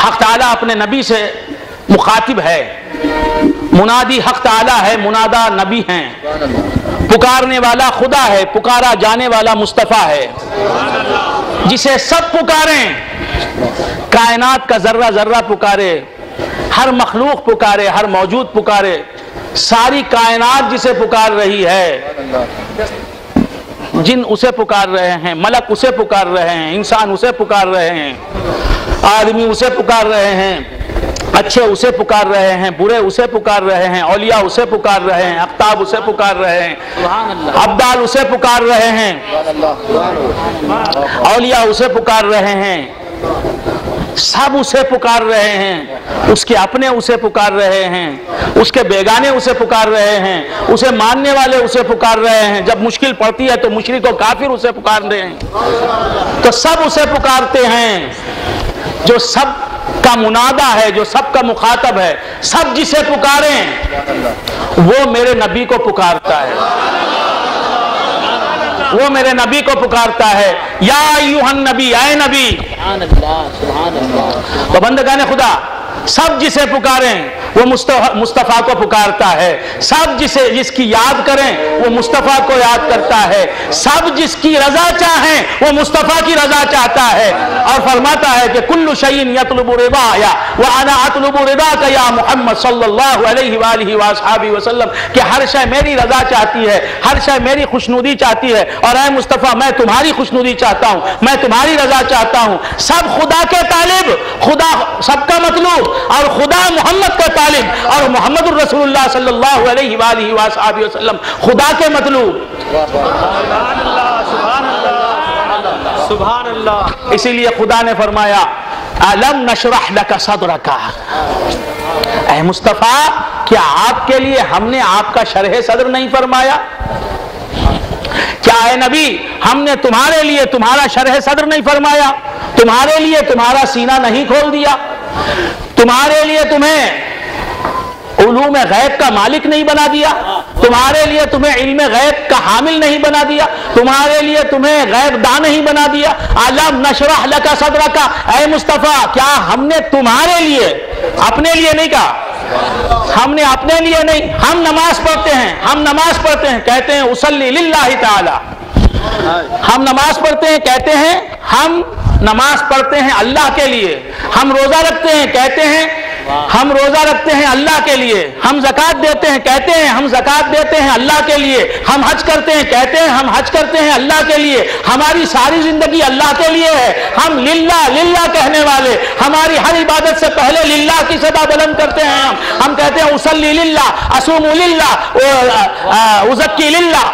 حق تعالیٰ اپنے نبی سے مخاطب ہے، منادی حق تعالیٰ ہے، منادا نبی ہیں، پکارنے والا خدا ہے، پکارا جانے والا مصطفیٰ ہے، جسے سب پکاریں، کائنات کا ذرہ ذرہ پکارے، ہر مخلوق پکارے، ہر موجود پکارے، ساری کائنات جسے پکار رہی ہے، جن اسے پکار رہے ہیں، ملک اسے پکار رہے ہیں، انسان اسے پکار رہے ہیں، آدمی اسے پکار رہے ہیں، اچھے اسے پکار رہے ہیں، برے اسے پکار رہے ہیں، اولیاء اسے پکار رہے ہیں، اقطاب اسے پکار رہے ہیں، ابدال اسے پکار رہے ہیں، اولیاء اسے پکار رہے ہیں، سب اسے پکار رہے ہیں، اس کے اپنے اسے پکار رہے ہیں، اس کے بیگانے اسے پکار رہے ہیں، اسے ماننے والے اسے پکار رہے ہیں، جب مشکل پڑتی ہے تو مشرک و کافر اسے پکار رہے ہیں، تو سب اسے پکارتے ہیں، جو سب کا منادا ہے، جو سب کا مخاطب ہے، سب جسے پکاریں وہ میرے نبی کو پکارتا ہے، وہ میرے نبی کو پکارتا ہے، یا ایھا النبی، اے نبی، تو بندگان خدا سب جسے پکاریں وہ مصطفیٰ کو پکارتا ہے، سب جس کی یاد کریں وہ مصطفیٰ کو یاد کرتا ہے، سب جس کی رضا چاہیں وہ مصطفیٰ کی رضا چاہتا ہے، اور فرماتا ہے کہ کل شیء یطلب رضایا وانا اطلب رضاک یا محمد صلی اللہ علیہ وآلہ وآصحابہ وسلم، کہ ہر شے میری رضا چاہتی ہے، ہر شے میری خوشنودی چاہتی ہے، اور اے مصطفیٰ میں تمہاری خوشنودی چاہتا ہوں، میں تمہاری رضا چاہتا ہوں، سب خدا کے طالب، خدا سب کا مطلوب، اور خدا محمد کا طالب، اور محمد الرسول اللہ صلی اللہ علیہ وآلہ وآصحابہ وسلم خدا کے مطلوب۔ سبحان اللہ۔ اسی لیے خدا نے فرمایا أَلَمْ نَشْرَحْ لَكَ صَدْرَكَ، اے مصطفیٰ کیا آپ کے لیے ہم نے آپ کا شرح صدر نہیں فرمایا؟ کیا اے نبی ہم نے تمہارے لیے تمہارا شرح صدر نہیں فرمایا؟ تمہارے لیے تمہارا سینہ نہیں کھول دیا؟ تمہارے لیے تمہیں علوم غیب کا مالک نہیں بنا دیا؟ تمہارے لیے تمہیں علم غیب کا حامل نہیں بنا دیا؟ تمہارے لیے تمہیں غیب دان نہیں بنا دیا؟ أَلَمْ نَشْرَحْ لَكَ صَدْرَكَ، اے مصطفیٰ کیا ہم نے تمہارے لیے، اپنے لیے نہیں کہا، ہم نے اپنے لیے نہیں، ہم نماز پڑھتے ہیں، ہم نماز پڑھتے ہیں کہتے ہیں اصلی للہ تعالی، ہم نماز پڑھتے ہیں کہتے ہیں ہم نماز پڑھتے ہیں اللہ کے لیے، ہم روزہ رکھتے ہیں کہتے ہیں ہم روزہ رکھتے ہیں اللہ کے لیے، ہم زکوٰۃ دیتے ہیں کہتے ہیں ہم زکوٰۃ دیتے ہیں اللہ کے لیے، ہم حج کرتے ہیں کہتے ہیں ہم حج کرتے ہیں اللہ کے لیے، ہماری ساری زندگی اللہ کے لیے ہے، ہم للہ للہ کہنے والے، ہماری ہر عبادت سے پہلے للہ کی صدا بلند کرتے ہیں، ہم کہتے ہیں اصلی للہ، اصوم للہ، ازکی للہ،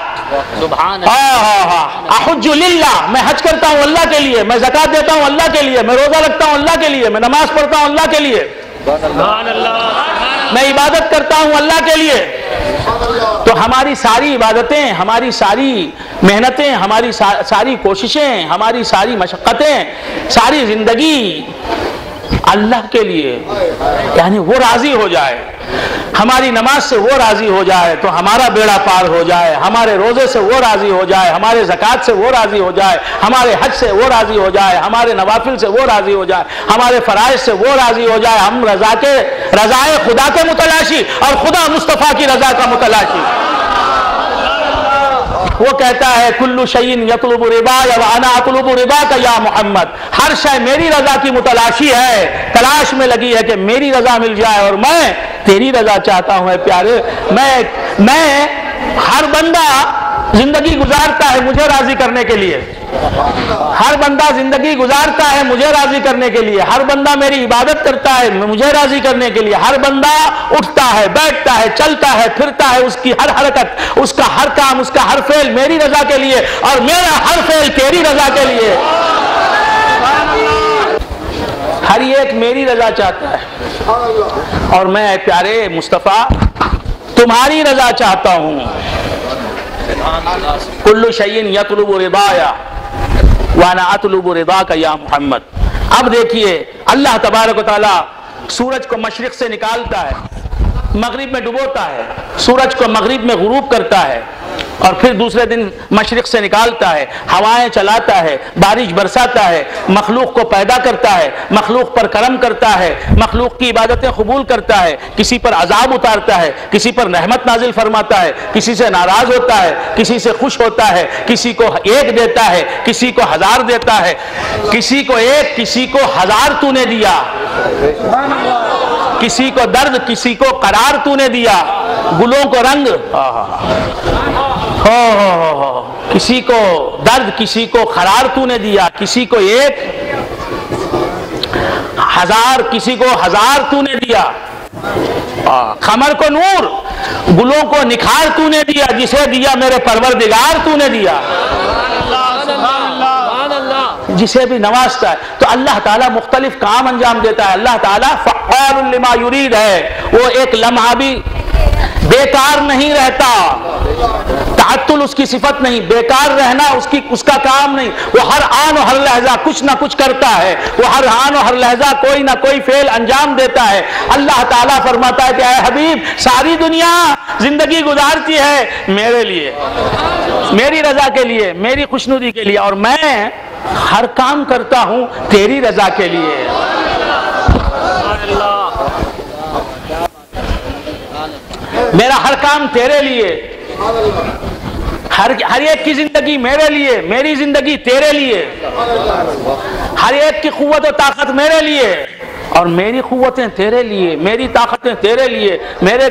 احج للہ، میں حج کرتا ہوں اللہ کے لیے، میں زکوٰۃ دیتا ہوں اللہ کے لیے، میں روزہ رکھتا ہوں اللہ کے لیے، میں نماز پڑھتا ہوں اللہ کے لیے، میں عبادت کرتا ہوں اللہ کے لیے۔ تو ہماری ساری عبادتیں، ہماری ساری محنتیں، ہماری ساری کوششیں، ہماری ساری مشقتیں، ساری زندگی اللہ کے لیے، یعنی وہ راضی ہو جائے، ہماری نماز سے وہ راضی ہو جائے تو ہمارا بیڑا پار ہو جائے، ہمارے روزے سے وہ راضی ہو جائے، ہمارے زکوٰۃ سے وہ راضی ہو جائے، ہمارے حج سے وہ راضی ہو جائے، ہمارے نوافل سے وہ راضی ہو جائے، ہمارے فرائض سے وہ راضی ہو جائے، ہم رضائے خدا کے متلاشی اور خدا مصطفیٰ کی رضا کا متلاشی۔ وہ کہتا ہے کل شیء یطلب رضایا وانا اطلب رضاک یا محمد، ہر شے میری رضا کی متلاشی ہے، تلاش میں لگی ہے کہ میری رضا مل جائے، اور میں تیری رضا چاہتا ہوں۔ اے پیارے، میں ہر بندہ زندگی گزارتا ہے مجھے راضی کرنے کے لیے، ہر بندہ زندگی گزارتا ہے مجھے راضی کرنے کے لیے، ہر بندہ میری عبادت کرتا ہے مجھے راضی کرنے کے لیے، ہر بندہ اٹھتا ہے، بیٹھتا ہے، چلتا ہے، پھرتا ہے، اس کی ہر حرکت، اس کا ہر کام، اس کا ہر فعل میری رضا کے لیے، اور میرا ہر فعل تیری رضا کے لیے، ہر ایک میری رضا چاہتا ہے، اور میں پیارے مصطفیٰ تمہاری رضا چاہتا ہوں۔ کل شیء یطلب رضایا وانا اطلب رضاک یا محمد۔ اب دیکھیے اللہ تبارک و تعالی سورج کو مشرق سے نکالتا ہے، مغرب میں ڈبوتا ہے، سورج کو مغرب میں غروب کرتا ہے، اور پھر دوسرے دن مشرق سے نکالتا ہے، ہوائیں چلاتا ہے، بارش برساتا ہے، مخلوق کو پیدا کرتا ہے، مخلوق پر کرم کرتا ہے، مخلوق کی عبادتیں قبول کرتا ہے، کسی پر عذاب اتارتا ہے، کسی پر رحمت نازل فرماتا ہے، کسی سے ناراض ہوتا ہے، کسی سے خوش ہوتا ہے، کسی کو ایک دیتا ہے، کسی کو 1000 دیتا ہے، کسی کو ایک، کسی کو 1000 تو نے دیا، کسی کو درد، کسی کو قرار تو نے دیا، گلوں کو رنگ، کسی کو درد، کسی کو قرار تو نے دیا، کسی کو 1000، کسی کو 1000 تو نے دیا، قمر کو نور، گلوں کو نکھار تو نے دیا، جسے دیا میرے پروردگار تو نے دیا، جسے بھی نوازتا ہے۔ تو اللہ تعالیٰ مختلف کام انجام دیتا ہے، اللہ تعالیٰ فعال لما یرید ہے، وہ ایک لمحہ بھی بیکار نہیں رہتا، تعطل اس کی صفت نہیں، بیکار رہنا اس کا کام نہیں، وہ ہر آن و ہر لحظہ کچھ نہ کچھ کرتا ہے، وہ ہر آن و ہر لحظہ کوئی نہ کوئی فعل انجام دیتا ہے۔ اللہ تعالیٰ فرماتا ہے کہ اے حبیب، ساری دنیا زندگی گزارتی ہے میرے لیے، میری رضا کے لیے، میری خوشنودی کے لیے، اور میں ہر کام کرتا ہوں تیری رضا کے لیے۔ میرا ہر کام تیرے لیے، ہر ایک کی زندگی میرے لیے، میری زندگی تیرے لیے، ہر ایک کی قوت و طاقت میرے لیے، اور میری قوتیں تیرے لیے، میری طاقتیں تیرے لیے، میرے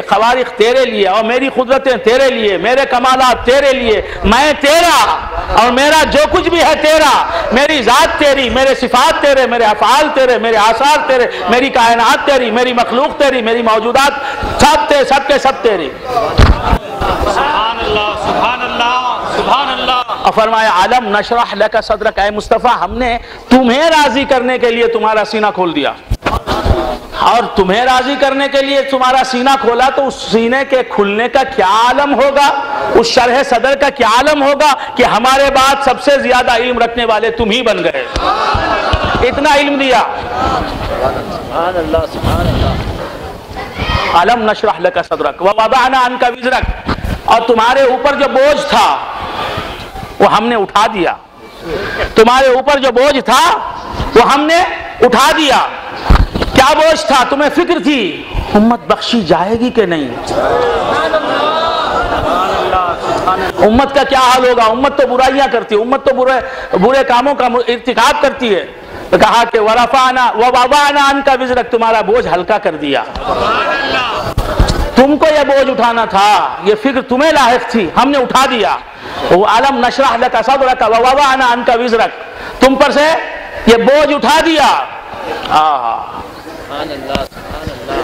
خوارق تیرے لیے، اور میری قدرتیں تیرے لیے، میرے کمالات تیرے لیے، میں تیرا، اور میرا جو کچھ بھی ہے تیرا، میری ذات تیری، میرے صفات تیرے، میرے افعال تیرے، میرے آثار تیرے، میری کائنات تیری، میری مخلوق تیری، میری موجودات سب کے سب تیری۔ سبحان اللہ، سبحان اللہ، سبحان اللہ۔ اور فرمایا عالم نشرح لک صدرک، اے مصطفیٰ ہم نے تمہیں راضی کرنے کے لیے تمہارا سینہ کھول دیا، اور تمہیں راضی کرنے کے لیے تمہارا سینہ کھولا، تو اس سینے کے کھلنے کا کیا عالم ہوگا، اس شرح صدر کا کیا عالم ہوگا کہ ہمارے بعد سب سے زیادہ علم رکھنے والے تم ہی بن گئے، اتنا علم دیا۔ سبحان اللہ، سبحان اللہ۔ عالم نشرح لک صدرک ووضعنا عنک وزرک، اور تمہارے اوپر جو بوجھ تھا وہ ہم نے اٹھا دیا، تمہارے اوپر جو بوجھ تھا وہ ہم نے اٹھا دیا۔ کیا بوجھ تھا؟ تمہیں فکر تھی امت بخشی جائے گی کہ نہیں، امت کا کیا حال ہوگا، امت تو برائیاں کرتی ہے، امت تو برے کاموں کا ارتکاب کرتی ہے، تو کہا کہ ورفعنا ووضعنا عنک وزرک، تمہارا بوجھ ہلکا کر دیا، تم کو یہ بوجھ اٹھانا تھا، یہ فکر تمہیں لاحق تھی، ہم نے اٹھا دیا۔ وہ عالم نشرح لک صدرک ووضعنا عنک وزرک، تم پر سے یہ بوجھ اٹھا دیا۔ سبحان اللہ، سبحان اللہ۔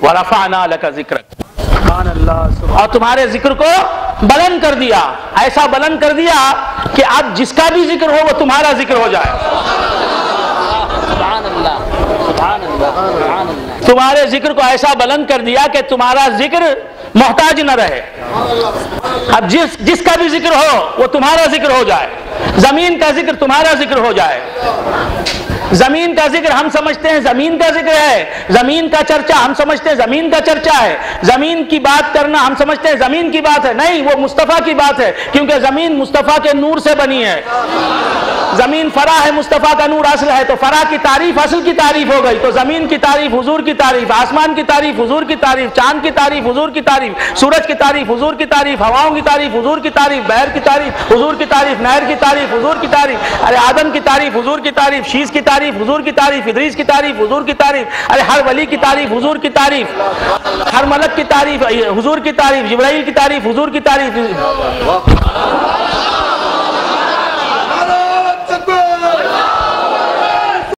ورفعنا لک ذکرک، سبحان اللہ، اور تمہارے ذکر کو بلند کر دیا، ایسا بلند کر دیا کہ اب جس کا بھی ذکر ہو وہ تمہارا ذکر ہو جائے، سبحان اللہ، سبحان اللہ، سبحان اللہ۔ تمہارے ذکر کو ایسا بلند کر دیا کہ تمہارا ذکر محتاج نہ رہے، اب جس کا بھی ذکر ہو وہ تمہارا ذکر ہو جائے، زمین کا ذکر تمہارا ذکر ہو جائے۔ زمین کا ذکر ہم سمجھتے ہیں زمین کا ذکر ہے، زمین کا چرچا ہم سمجھتے ہیں زمین کا چرچا ہے، زمین کی بات کرنا ہم سمجھتے ہیں زمین کی بات ہے، نہیں، وہ مصطفیٰ کی بات ہے، کیونکہ زمین مصطفیٰ کے نور سے بنی ہے، زمین فرا ہے، مصطفیٰ کا نور اصل ہے، تو فرا کی تعریف اصل کی تعریف ہو گئی، تو زمین کی تعریف حضور کی تعریف، آسمان کی تعریف حضور کی تعریف، چاند کی تعریف حضور کی تعریف، سورج کی تعریف حضور کی تعریف، ہواؤں کی تعریف حضور کی تعریف، بحر کی تعریف حضور کی تعریف، نہر کی تعریف حضور کی تعریف، ارے آدم کی تعریف حضور کی تعریف، شیش کی تعریف حضور کی تعریف، ادریس کی تعریف حضور کی تعریف، ارے ہر ولی کی تعریف حضور کی تعریف، ہر ملک کی تعریف حضور کی تعریف، جبرائیل کی تعریف حضور کی تعریف۔